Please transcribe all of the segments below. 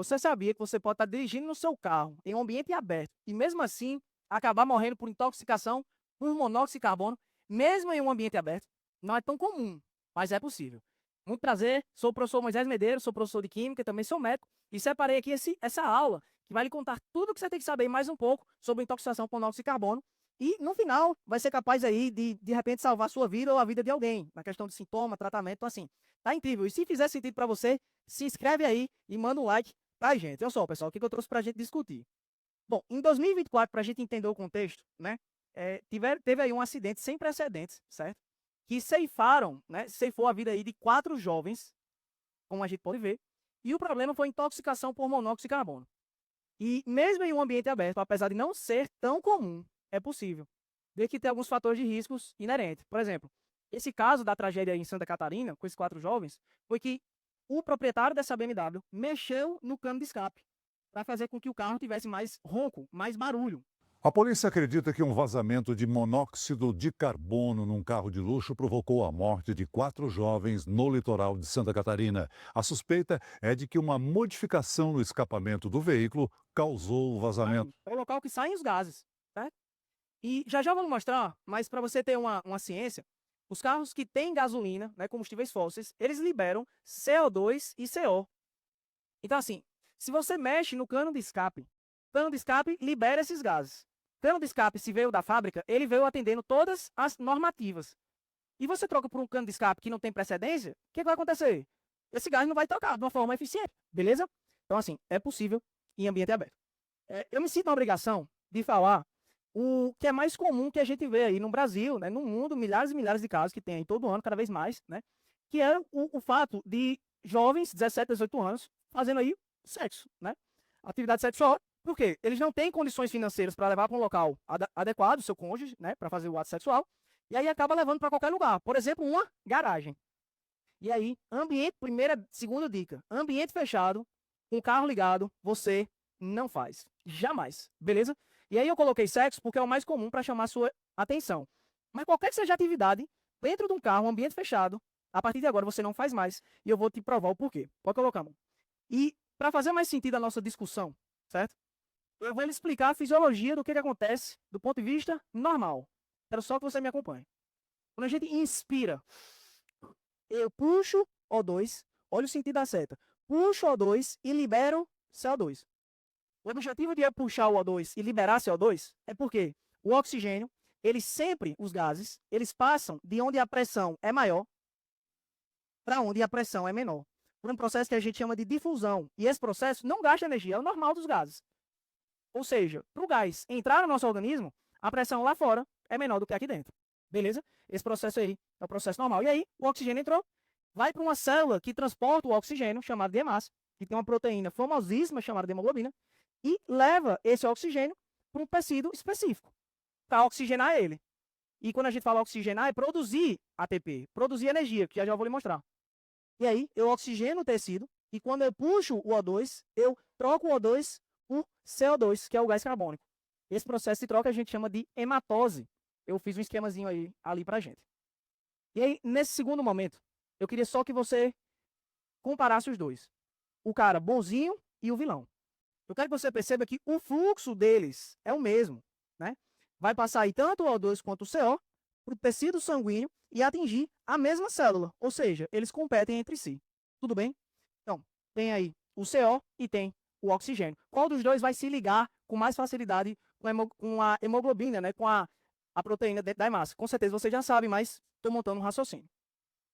Você sabia que você pode estar dirigindo no seu carro em um ambiente aberto e mesmo assim acabar morrendo por intoxicação por monóxido de carbono, mesmo em um ambiente aberto? Não é tão comum, mas é possível. Muito prazer, sou o professor Moisés Medeiros, sou professor de Química, também sou médico, e separei aqui essa aula que vai lhe contar tudo o que você tem que saber e mais um pouco sobre intoxicação por monóxido de carbono. E no final vai ser capaz aí de repente salvar a sua vida ou a vida de alguém, na questão de sintoma, tratamento, então assim, tá incrível. E se fizer sentido para você, se inscreve aí e manda um like pra gente. Olha só, pessoal, o que eu trouxe pra gente discutir. Bom, em 2024, pra gente entender o contexto, né, teve aí um acidente sem precedentes, certo? Que ceifaram, né, ceifou a vida aí de 4 jovens, como a gente pode ver, e o problema foi intoxicação por monóxido de carbono. E mesmo em um ambiente aberto, apesar de não ser tão comum, é possível, desde que tem alguns fatores de riscos inerentes. Por exemplo, esse caso da tragédia em Santa Catarina, com esses 4 jovens, foi que o proprietário dessa BMW mexeu no cano de escape para fazer com que o carro tivesse mais ronco, mais barulho. A polícia acredita que um vazamento de monóxido de carbono num carro de luxo provocou a morte de 4 jovens no litoral de Santa Catarina. A suspeita é de que uma modificação no escapamento do veículo causou o vazamento. É o local que saem os gases, certo? E já já vou mostrar, mas para você ter uma ciência, os carros que têm gasolina, né, combustíveis fósseis, eles liberam CO2 e CO. Então, assim, se você mexe no cano de escape libera esses gases. Cano de escape, se veio da fábrica, ele veio atendendo todas as normativas. E você troca por um cano de escape que não tem precedência, o que vai acontecer? Esse gás não vai trocar de uma forma eficiente, beleza? Então, assim, é possível em ambiente aberto. Eu me sinto na obrigação de falar o que é mais comum que a gente vê aí no Brasil, né, no mundo, milhares e milhares de casos que tem aí todo ano, cada vez mais, né? Que é o fato de jovens, 17, 18 anos, fazendo aí sexo, né? Atividade sexual, porque eles não têm condições financeiras para levar para um local adequado o seu cônjuge, né, para fazer o ato sexual, e aí acaba levando para qualquer lugar, por exemplo, uma garagem. E aí, ambiente, primeira, segunda dica, ambiente fechado, com o carro ligado, você não faz. Jamais, beleza? E aí eu coloquei sexo porque é o mais comum para chamar a sua atenção. Mas qualquer que seja a atividade, dentro de um carro, um ambiente fechado, a partir de agora você não faz mais. E eu vou te provar o porquê. Pode colocar, mano. E para fazer mais sentido a nossa discussão, certo? Eu vou lhe explicar a fisiologia do que acontece do ponto de vista normal. Quero só que você me acompanhe. Quando a gente inspira, eu puxo O2, olha o sentido da seta. Puxo O2 e libero CO2. O objetivo de puxar o O2 e liberar CO2 é porque o oxigênio, os gases, eles passam de onde a pressão é maior para onde a pressão é menor. Por um processo que a gente chama de difusão. E esse processo não gasta energia, é o normal dos gases. Ou seja, para o gás entrar no nosso organismo, a pressão lá fora é menor do que aqui dentro. Beleza? Esse processo aí é o processo normal. E aí, o oxigênio entrou, vai para uma célula que transporta o oxigênio, chamada de hemácia, que tem uma proteína famosíssima chamada de hemoglobina, e leva esse oxigênio para um tecido específico, para oxigenar ele. E quando a gente fala oxigenar, é produzir ATP, produzir energia, que já vou lhe mostrar. E aí, eu oxigeno o tecido, e quando eu puxo o O2, eu troco o O2 por CO2, que é o gás carbônico. Esse processo de troca a gente chama de hematose. Eu fiz um esquemazinho aí, ali pra gente. E aí, nesse segundo momento, eu queria só que você comparasse os dois. O cara bonzinho e o vilão. Eu quero que você perceba que o fluxo deles é o mesmo, né? Vai passar aí tanto o O2 quanto o CO para o tecido sanguíneo e atingir a mesma célula, ou seja, eles competem entre si. Tudo bem? Então, tem aí o CO e tem o oxigênio. Qual dos dois vai se ligar com mais facilidade com a hemoglobina, né? Com a proteína dentro da hemácia? Com certeza você já sabe, mas estou montando um raciocínio.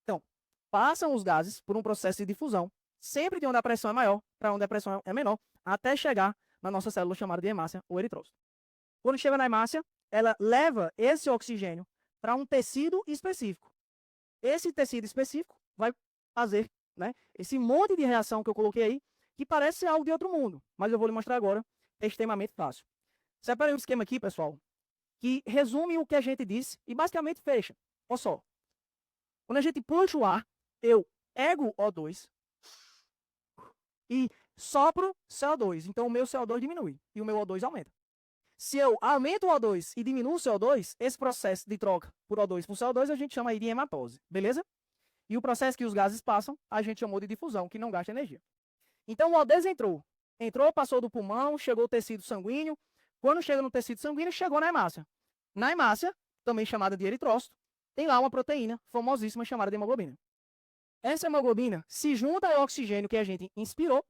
Então, passam os gases por um processo de difusão, sempre de onde a pressão é maior para onde a pressão é menor, até chegar na nossa célula chamada de hemácia ou eritrócito. Quando chega na hemácia, ela leva esse oxigênio para um tecido específico. Esse tecido específico vai fazer, né, esse monte de reação que eu coloquei aí, que parece ser algo de outro mundo, mas eu vou lhe mostrar agora, é extremamente fácil. Separei um esquema aqui, pessoal, que resume o que a gente disse e basicamente fecha. Olha só. Quando a gente puxa o ar, eu ego O2 e sopro CO2. Então o meu CO2 diminui e o meu O2 aumenta. Se eu aumento o O2 e diminuo o CO2, esse processo de troca por O2 por CO2 a gente chama aí de hematose, beleza? E o processo que os gases passam, a gente chamou de difusão, que não gasta energia. Então o O2 entrou, Entrou, passou do pulmão, chegou ao tecido sanguíneo. Quando chega no tecido sanguíneo, chegou na hemácia. Na hemácia, também chamada de eritrócito, tem lá uma proteína famosíssima chamada de hemoglobina. Essa hemoglobina se junta ao oxigênio que a gente inspirou,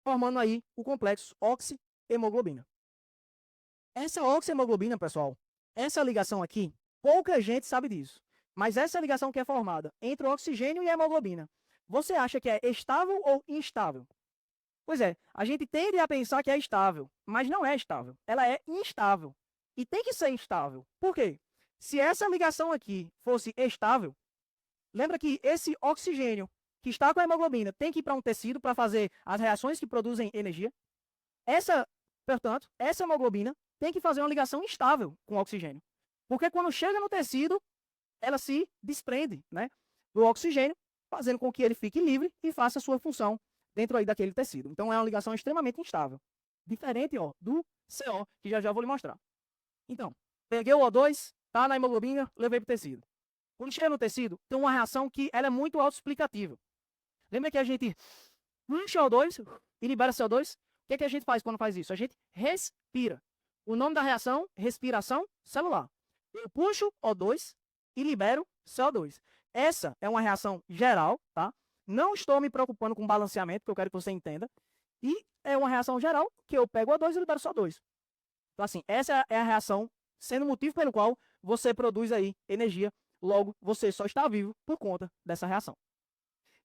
formando aí o complexo oxihemoglobina. Essa oxihemoglobina, pessoal, essa ligação aqui, pouca gente sabe disso. Mas essa ligação que é formada entre o oxigênio e a hemoglobina, você acha que é estável ou instável? Pois é, a gente tende a pensar que é estável, mas não é estável. Ela é instável. E tem que ser instável. Por quê? Se essa ligação aqui fosse estável, lembra que esse oxigênio que está com a hemoglobina tem que ir para um tecido para fazer as reações que produzem energia. Portanto, essa hemoglobina tem que fazer uma ligação instável com o oxigênio. Porque quando chega no tecido, ela se desprende, né, do oxigênio, fazendo com que ele fique livre e faça a sua função dentro aí daquele tecido. Então é uma ligação extremamente instável. Diferente, ó, do CO, que já vou lhe mostrar. Então, peguei o O2, tá na hemoglobina, levei para o tecido. Quando chega no tecido, tem uma reação que ela é muito autoexplicativa. Lembra que a gente puxa O2 e libera CO2? O que é que a gente faz quando faz isso? A gente respira. O nome da reação, respiração celular. Eu puxo O2 e libero CO2. Essa é uma reação geral, tá? Não estou me preocupando com balanceamento, que eu quero que você entenda. E é uma reação geral que eu pego O2 e libero CO2. Então, assim, essa é a reação, sendo o motivo pelo qual você produz aí energia. Logo, você só está vivo por conta dessa reação.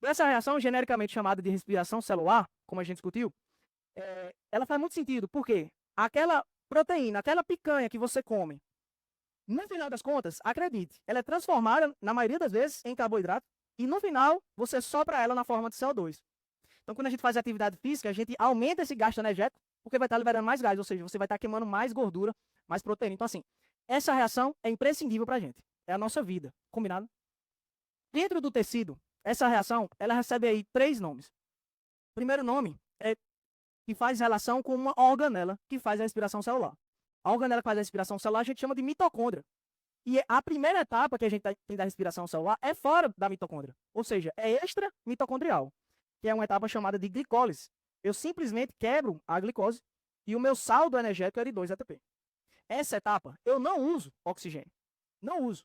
Essa reação, genericamente chamada de respiração celular, como a gente discutiu, ela faz muito sentido, porque aquela proteína, aquela picanha que você come, no final das contas, acredite, ela é transformada, na maioria das vezes, em carboidrato, e no final, você sopra ela na forma de CO2. Então, quando a gente faz atividade física, a gente aumenta esse gasto energético, porque vai estar liberando mais gás, ou seja, você vai estar queimando mais gordura, mais proteína. Então, assim, essa reação é imprescindível para a gente. É a nossa vida, combinado? Dentro do tecido, essa reação, ela recebe aí 3 nomes. O primeiro nome é que faz relação com uma organela que faz a respiração celular. A organela que faz a respiração celular a gente chama de mitocôndria. E a primeira etapa que a gente tem da respiração celular é fora da mitocôndria, ou seja, é extra-mitocondrial, que é uma etapa chamada de glicólise. Eu simplesmente quebro a glicose e o meu saldo energético é de 2 ATP. Essa etapa eu não uso oxigênio, não uso.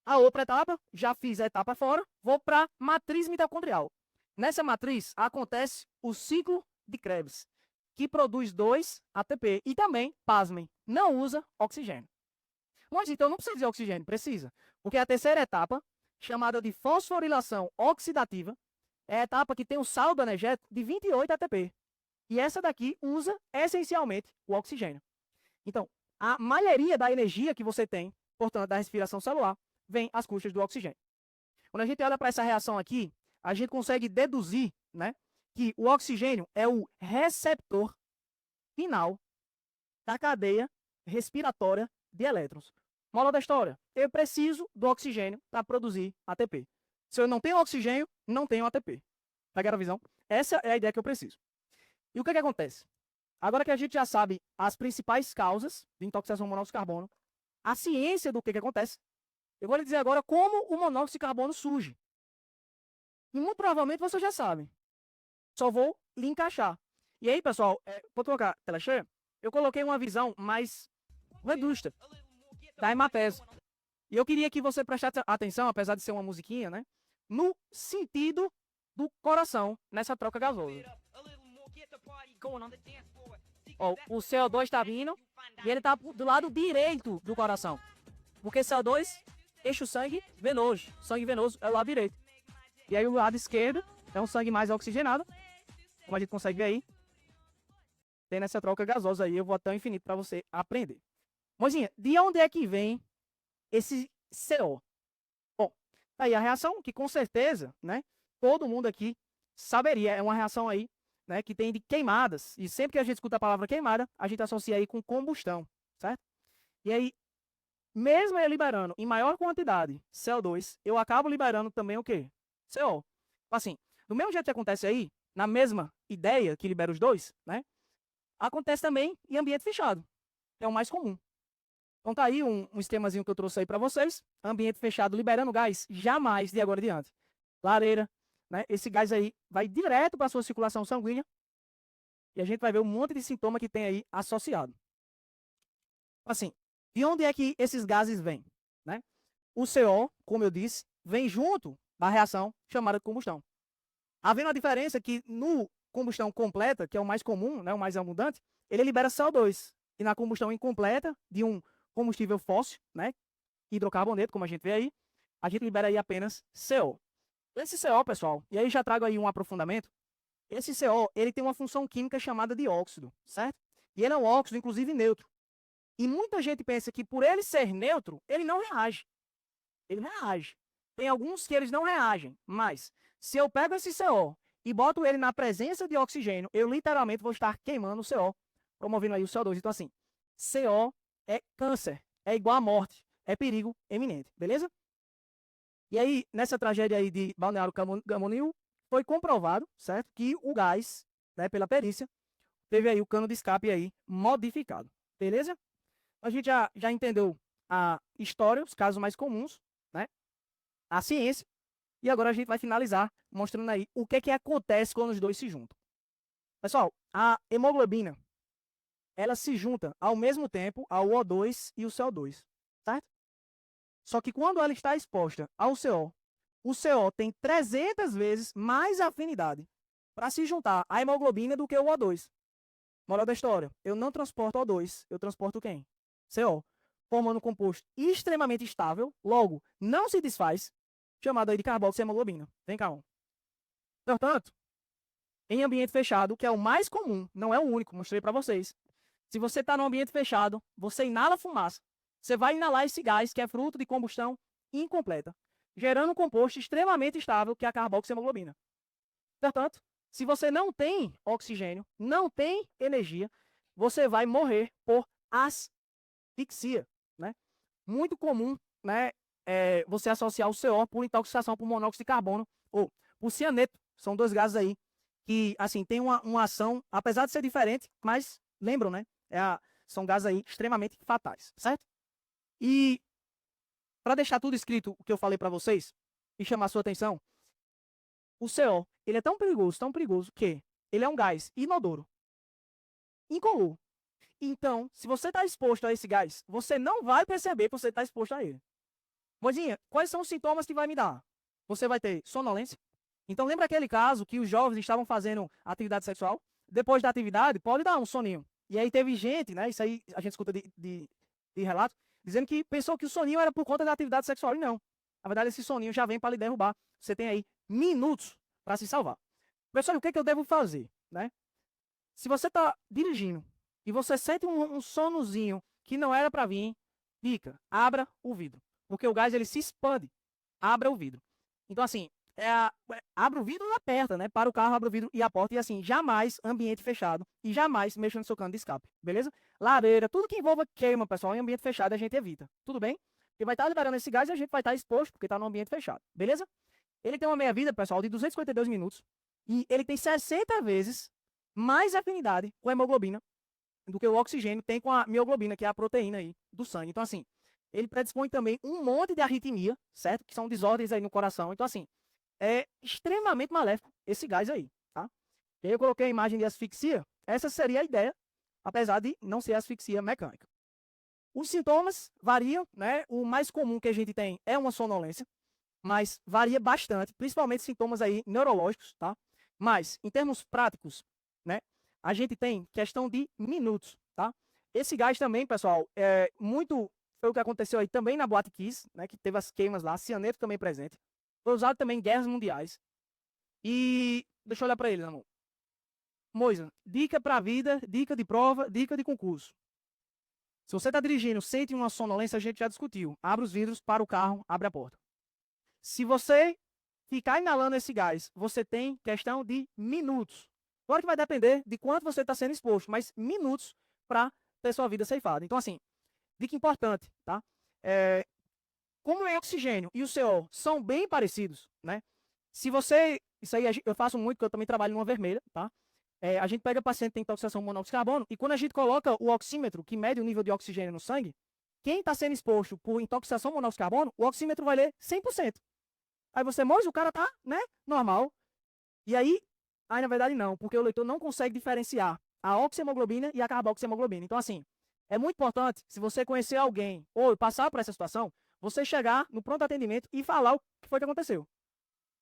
A outra etapa, já fiz a etapa fora, vou para a matriz mitocondrial. Nessa matriz acontece o ciclo de Krebs, que produz 2 ATP e também, pasmem, não usa oxigênio. Mas então não precisa de oxigênio, precisa. Porque a terceira etapa, chamada de fosforilação oxidativa, é a etapa que tem um saldo energético de 28 ATP. E essa daqui usa essencialmente o oxigênio. Então, a maioria da energia que você tem, portanto, da respiração celular, vem às custas do oxigênio. Quando a gente olha para essa reação aqui, a gente consegue deduzir, né, que o oxigênio é o receptor final da cadeia respiratória de elétrons. Moral da história, eu preciso do oxigênio para produzir ATP. Se eu não tenho oxigênio, não tenho ATP. Pegaram a visão? Essa é a ideia que eu preciso. E o que acontece? Agora que a gente já sabe as principais causas de intoxicação por monóxido de carbono, a ciência do que acontece, eu vou lhe dizer agora como o monóxido de carbono surge. E muito provavelmente você já sabe. Só vou lhe encaixar. E aí, pessoal, vou colocar tela cheia. Eu coloquei uma visão mais robusta da Hemapeso. E eu queria que você prestasse atenção, apesar de ser uma musiquinha, né? No sentido do coração nessa troca gasosa. Ó, o CO2 está vindo e ele está do lado direito do coração. Porque CO2 enche o sangue venoso. Sangue venoso é o lado direito. E aí o lado esquerdo é um sangue mais oxigenado. Como a gente consegue ver aí. Tem nessa troca gasosa aí. Eu vou até o infinito para você aprender. Mozinha, de onde é que vem esse CO? Bom, aí a reação que com certeza, né, todo mundo aqui saberia, é uma reação aí, né, que tem de queimadas. E sempre que a gente escuta a palavra queimada, a gente associa aí com combustão, certo? E aí, mesmo eu liberando em maior quantidade CO2, eu acabo liberando também o quê? CO. Assim, do mesmo jeito que acontece aí, na mesma ideia que libera os dois, né, acontece também em ambiente fechado. É o mais comum. Então tá aí um esquemazinho que eu trouxe aí para vocês. Ambiente fechado liberando gás, jamais de agora em diante. Lareira, né? Esse gás aí vai direto para a sua circulação sanguínea E a gente vai ver um monte de sintoma que tem aí associado. Assim, de onde é que esses gases vêm? Né? O CO, como eu disse, vem junto da reação chamada de combustão. Havendo a diferença que no combustão completa, que é o mais comum, né, o mais abundante, ele libera CO2. E na combustão incompleta de um combustível fóssil, né, hidrocarboneto, como a gente vê aí, a gente libera aí apenas CO. Esse CO, pessoal, e aí já trago aí um aprofundamento, esse CO, ele tem uma função química chamada de óxido, certo? E ele é um óxido, inclusive, neutro. E muita gente pensa que por ele ser neutro, ele não reage. Ele reage. Tem alguns que eles não reagem, mas se eu pego esse CO e boto ele na presença de oxigênio, eu literalmente vou estar queimando o CO, promovendo aí o CO2. Então, assim, CO é câncer, é igual a morte, é perigo eminente, beleza? E aí, nessa tragédia aí de Balneário Camboriú, foi comprovado, certo, que o gás, né, pela perícia, teve aí o cano de escape aí modificado, beleza? A gente já entendeu a história, os casos mais comuns, né, a ciência, e agora a gente vai finalizar mostrando aí o que é que acontece quando os dois se juntam. Pessoal, a hemoglobina, ela se junta ao mesmo tempo ao O2 e o CO2, certo? Só que quando ela está exposta ao CO, o CO tem 300 vezes mais afinidade para se juntar à hemoglobina do que o O2. Moral da história, eu não transporto O2, eu transporto quem? CO, formando um composto extremamente estável, logo, não se desfaz, chamado aí de carboxihemoglobina. Vem cá, um. Portanto, em ambiente fechado, que é o mais comum, não é o único, mostrei para vocês. Se você está no ambiente fechado, você inala fumaça, você vai inalar esse gás que é fruto de combustão incompleta, gerando um composto extremamente estável, que é a carboxihemoglobina. Portanto, se você não tem oxigênio, não tem energia, você vai morrer por asfixia, né? Muito comum, né, você associar o CO por intoxicação por monóxido de carbono ou por cianeto. São dois gases aí que, assim, tem uma ação, apesar de ser diferente, mas lembram, né? São gases aí extremamente fatais, certo? E para deixar tudo escrito o que eu falei para vocês e chamar a sua atenção, o CO, ele é tão perigoso que ele é um gás inodoro, incolor. Então, se você está exposto a esse gás, você não vai perceber que você está exposto a ele. Mozinha, quais são os sintomas que vai me dar? Você vai ter sonolência. Então, lembra aquele caso que os jovens estavam fazendo atividade sexual? Depois da atividade, pode dar um soninho. E aí teve gente, né? Isso aí a gente escuta de relato, dizendo que pensou que o soninho era por conta da atividade sexual. E não. Na verdade, esse soninho já vem para lhe derrubar. Você tem aí minutos para se salvar. Pessoal, o que, que eu devo fazer? Né? Se você está dirigindo e você sente um sonozinho que não era para vir, dica, abra o vidro. Porque o gás ele se expande. Abra o vidro. Então, assim, abre o vidro e aperta, né? Para o carro, abre o vidro e a porta. E assim, jamais ambiente fechado e jamais mexa no seu cano de escape, beleza? Lareira, tudo que envolva queima, pessoal, em ambiente fechado a gente evita. Tudo bem? Porque vai estar liberando esse gás e a gente vai estar exposto porque está no ambiente fechado, beleza? Ele tem uma meia-vida, pessoal, de 252 minutos e ele tem 60 vezes mais afinidade com a hemoglobina do que o oxigênio tem com a mioglobina, que é a proteína aí do sangue. Então, assim, ele predispõe também um monte de arritmia, certo? Que são desordens aí no coração. Então, assim, é extremamente maléfico esse gás aí, tá? E aí eu coloquei a imagem de asfixia. Essa seria a ideia, apesar de não ser asfixia mecânica. Os sintomas variam, né? O mais comum que a gente tem é uma sonolência, mas varia bastante, principalmente sintomas aí neurológicos, tá? Mas, em termos práticos, né? A gente tem questão de minutos, tá? Esse gás também, pessoal, foi o que aconteceu aí também na Boate Kiss, né? Que teve as queimas lá, cianeto também presente. Foi usado também em guerras mundiais. E deixa eu olhar para ele, amor. Moisa, dica para a vida, dica de prova, dica de concurso. Se você está dirigindo, sente uma sonolência, a gente já discutiu. Abre os vidros, para o carro, abre a porta. Se você ficar inalando esse gás, você tem questão de minutos. Claro que vai depender de quanto você está sendo exposto, mas minutos para ter sua vida ceifada. Então, assim, dica importante, tá? Como o oxigênio e o CO são bem parecidos, né? Se você... Isso aí eu faço muito, porque eu também trabalho numa vermelha, tá? A gente pega paciente que tem intoxicação por monóxido de carbono e quando a gente coloca o oxímetro, que mede o nível de oxigênio no sangue, quem está sendo exposto por intoxicação por monóxido de carbono, o oxímetro vai ler 100%. Aí você, Moisés, o cara tá, né, normal. E aí, Aí, na verdade, não, porque o leitor não consegue diferenciar a oxihemoglobina e a carboxihemoglobina. Então, assim, é muito importante, se você conhecer alguém ou passar por essa situação, você chegar no pronto atendimento e falar o que foi que aconteceu,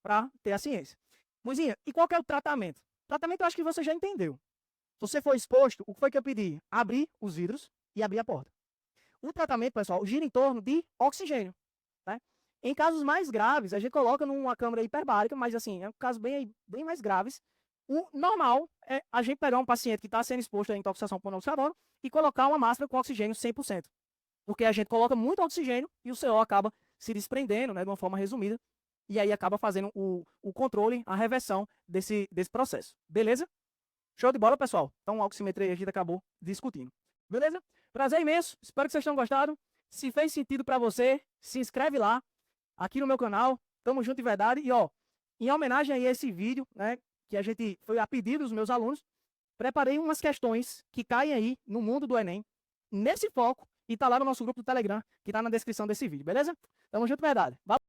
para ter a ciência. Muzinha, e qual que é o tratamento? O tratamento eu acho que você já entendeu. Se você for exposto, o que foi que eu pedi? Abrir os vidros e abrir a porta. O tratamento, pessoal, gira em torno de oxigênio. Né? Em casos mais graves, a gente coloca numa câmara hiperbárica, mas assim, é um caso bem mais graves. O normal é a gente pegar um paciente que está sendo exposto à intoxicação por monóxido de carbono e colocar uma máscara com oxigênio 100%. Porque a gente coloca muito oxigênio e o CO acaba se desprendendo, né, de uma forma resumida, e aí acaba fazendo o controle, a reversão desse processo. Beleza? Show de bola, pessoal? Então, a oximetria a gente acabou discutindo. Beleza? Prazer imenso. Espero que vocês tenham gostado. Se fez sentido para você, se inscreve lá, aqui no meu canal. Tamo junto de verdade. E, ó, em homenagem a esse vídeo, né, que a gente foi a pedido dos meus alunos, preparei umas questões que caem aí no mundo do Enem, nesse foco, e tá lá no nosso grupo do Telegram, que tá na descrição desse vídeo, beleza? Tamo junto de verdade. Valeu!